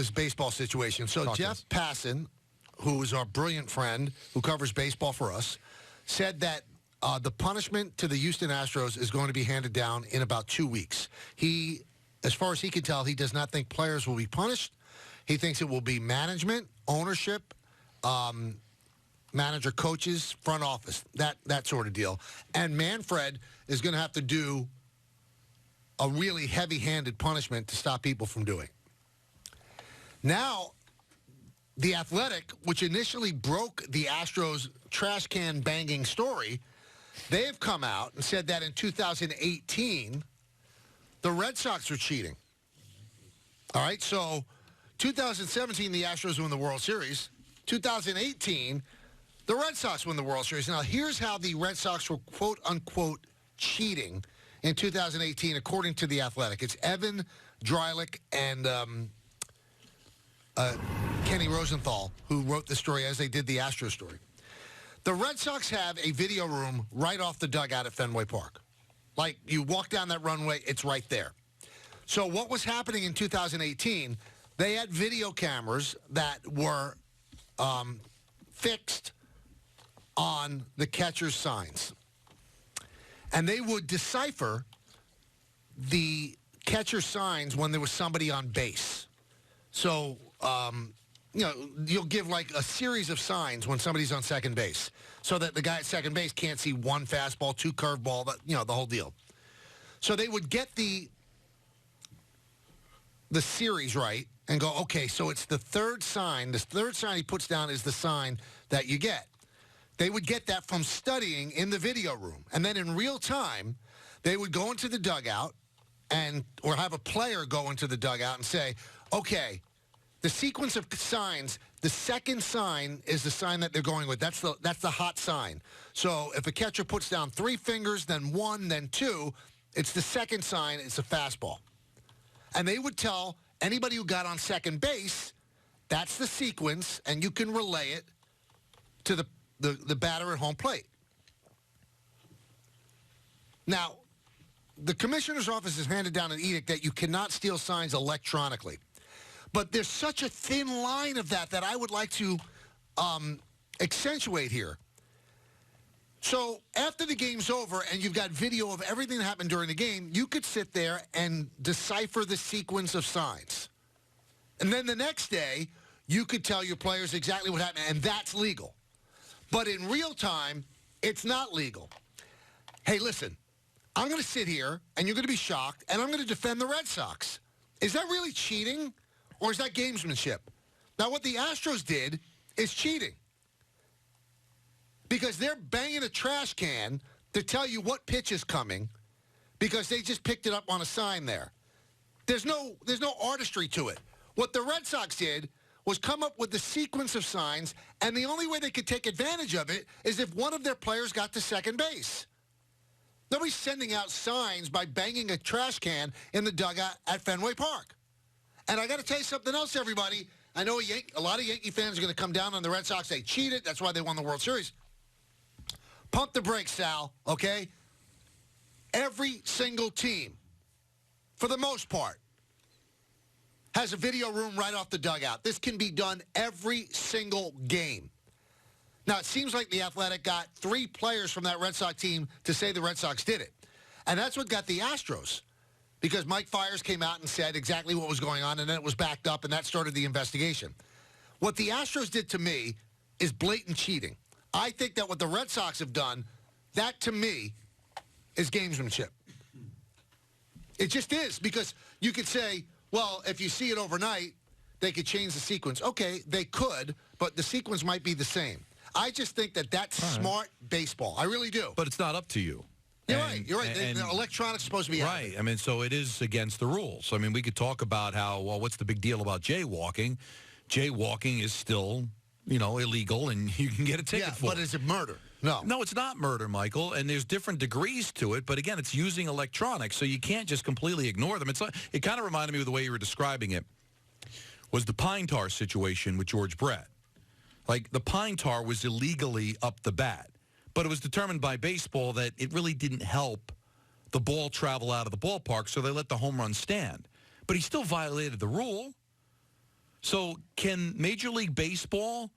this baseball situation. So Talk to Jeff us. Passan, who is our brilliant friend who covers baseball for us, said that the punishment to the Houston Astros is going to be handed down in about 2 weeks. He, as far as he can tell, he does not think players will be punished. He thinks it will be management, ownership, manager, coaches, front office, that sort of deal. And Manfred is going to have to do a really heavy-handed punishment to stop people from doing. Now, The Athletic, which initially broke the Astros trash can banging story, they have come out and said that in 2018, the Red Sox were cheating. All right, so 2017, the Astros won the World Series. 2018, the Red Sox won the World Series. Now, here's how the Red Sox were, quote-unquote, cheating in 2018, according to The Athletic. It's Evan Drylick and Kenny Rosenthal who wrote the story as they did the Astros story. The Red Sox have a video room right off the dugout at Fenway Park. Like, you walk down that runway, it's right there. So what was happening in 2018, they had video cameras that were fixed on the catcher's signs. And they would decipher the catcher signs when there was somebody on base. So, you'll give like a series of signs when somebody's on second base so that the guy at second base can't see one fastball, two curveball, the whole deal. So they would get the series right and go, okay, so it's the third sign. The third sign he puts down is the sign that you get. They would get that from studying in the video room. And then in real time, they would go into the dugout or have a player go into the dugout and say, okay, the sequence of signs, the second sign is the sign that they're going with. That's the hot sign. So if a catcher puts down 3 fingers, then 1, then 2, it's the second sign, it's a fastball. And they would tell anybody who got on second base, that's the sequence, and you can relay it to the batter at home plate. Now, the commissioner's office has handed down an edict that you cannot steal signs electronically. But there's such a thin line of that I would like to accentuate here. So after the game's over and you've got video of everything that happened during the game, you could sit there and decipher the sequence of signs. And then the next day, you could tell your players exactly what happened, and that's legal. But in real time, it's not legal. Hey, listen, I'm going to sit here, and you're going to be shocked, and I'm going to defend the Red Sox. Is that really cheating, or is that gamesmanship? Now, what the Astros did is cheating. Because they're banging a trash can to tell you what pitch is coming because they just picked it up on a sign there. There's no artistry to it. What the Red Sox did was come up with the sequence of signs, and the only way they could take advantage of it is if one of their players got to second base. Nobody's sending out signs by banging a trash can in the dugout at Fenway Park. And I got to tell you something else, everybody. I know a lot of Yankee fans are going to come down on the Red Sox. They cheated. That's why they won the World Series. Pump the brakes, Sal, okay? Every single team, for the most part, has a video room right off the dugout. This can be done every single game. Now, it seems like the Athletic got 3 players from that Red Sox team to say the Red Sox did it. And that's what got the Astros, because Mike Fiers came out and said exactly what was going on, and then it was backed up, and that started the investigation. What the Astros did to me is blatant cheating. I think that what the Red Sox have done, that to me is gamesmanship. It just is, because you could say, well, if you see it overnight, they could change the sequence. Okay, they could, but the sequence might be the same. I just think that that's smart baseball. I really do. But it's not up to you. You're right. The electronics supposed to be out right. I mean, so it is against the rules. I mean, we could talk about how, well, what's the big deal about jaywalking? Jaywalking is still, illegal, and you can get a ticket for it. But is it murder? No. No, it's not murder, Michael, and there's different degrees to it. But again, it's using electronics, so you can't just completely ignore them. It kind of reminded me of the way you were describing it was the pine tar situation with George Brett. Like, the pine tar was illegally up the bat, but it was determined by baseball that it really didn't help the ball travel out of the ballpark, so they let the home run stand. But he still violated the rule. So can Major League Baseball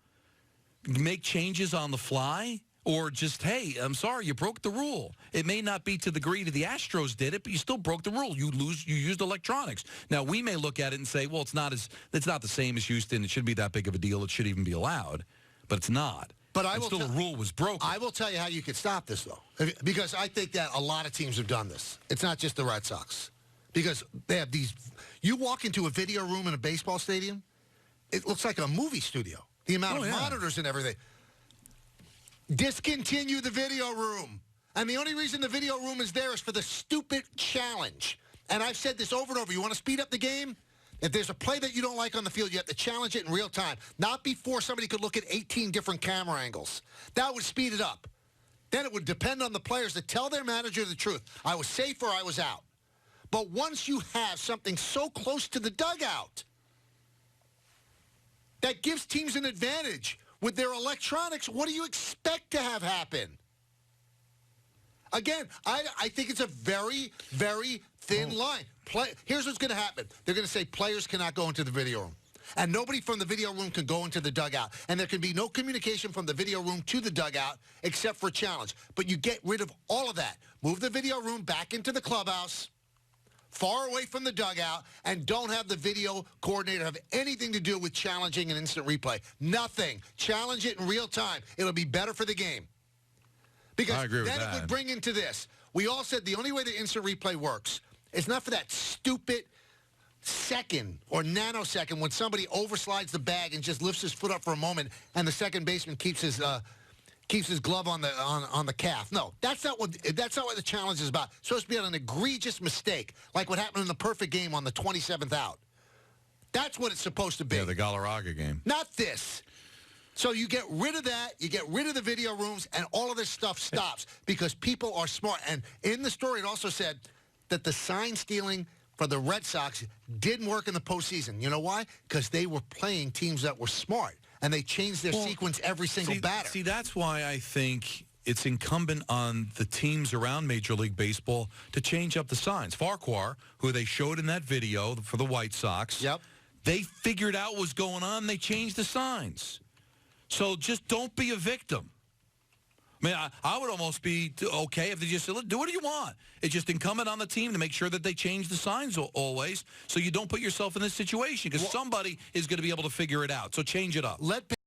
make changes on the fly? Or just, hey, I'm sorry, you broke the rule. It may not be to the degree that the Astros did it, but you still broke the rule. You used electronics. Now, we may look at it and say, well, it's not the same as Houston. It shouldn't be that big of a deal. It should even be allowed. But it's not. But the rule was broken. I will tell you how you could stop this, though. Because I think that a lot of teams have done this. It's not just the Red Sox. Because they have these... You walk into a video room in a baseball stadium, it looks like a movie studio. The amount of monitors and everything. Discontinue the video room. And the only reason the video room is there is for the stupid challenge. And I've said this over and over. You want to speed up the game? If there's a play that you don't like on the field, you have to challenge it in real time. Not before somebody could look at 18 different camera angles. That would speed it up. Then it would depend on the players to tell their manager the truth. I was safe or I was out. But once you have something so close to the dugout, that gives teams an advantage. With their electronics, what do you expect to have happen? Again, I think it's a very, very thin line. Here's what's going to happen. They're going to say players cannot go into the video room. And nobody from the video room can go into the dugout. And there can be no communication from the video room to the dugout except for challenge. But you get rid of all of that. Move the video room back into the clubhouse, far away from the dugout, and don't have the video coordinator have anything to do with challenging an instant replay. Nothing. Challenge it in real time. It'll be better for the game. Because I agree with then that. It would bring into this. We all said the only way the instant replay works is not for that stupid second or nanosecond when somebody overslides the bag and just lifts his foot up for a moment and the second baseman keeps his glove on the calf. No, that's not what the challenge is about. It's supposed to be on an egregious mistake, like what happened in the perfect game on the 27th out. That's what it's supposed to be. Yeah, the Galarraga game. Not this. So you get rid of that, you get rid of the video rooms, and all of this stuff stops because people are smart. And in the story, it also said that the sign stealing for the Red Sox didn't work in the postseason. You know why? Because they were playing teams that were smart. And they changed their sequence every single batter. See, that's why I think it's incumbent on the teams around Major League Baseball to change up the signs. Farquhar, who they showed in that video for the White Sox, they figured out what was going on. They changed the signs. So just don't be a victim. I mean, I would almost be okay if they just said, do what you want. It's just incumbent on the team to make sure that they change the signs always so you don't put yourself in this situation because somebody is going to be able to figure it out. So change it up.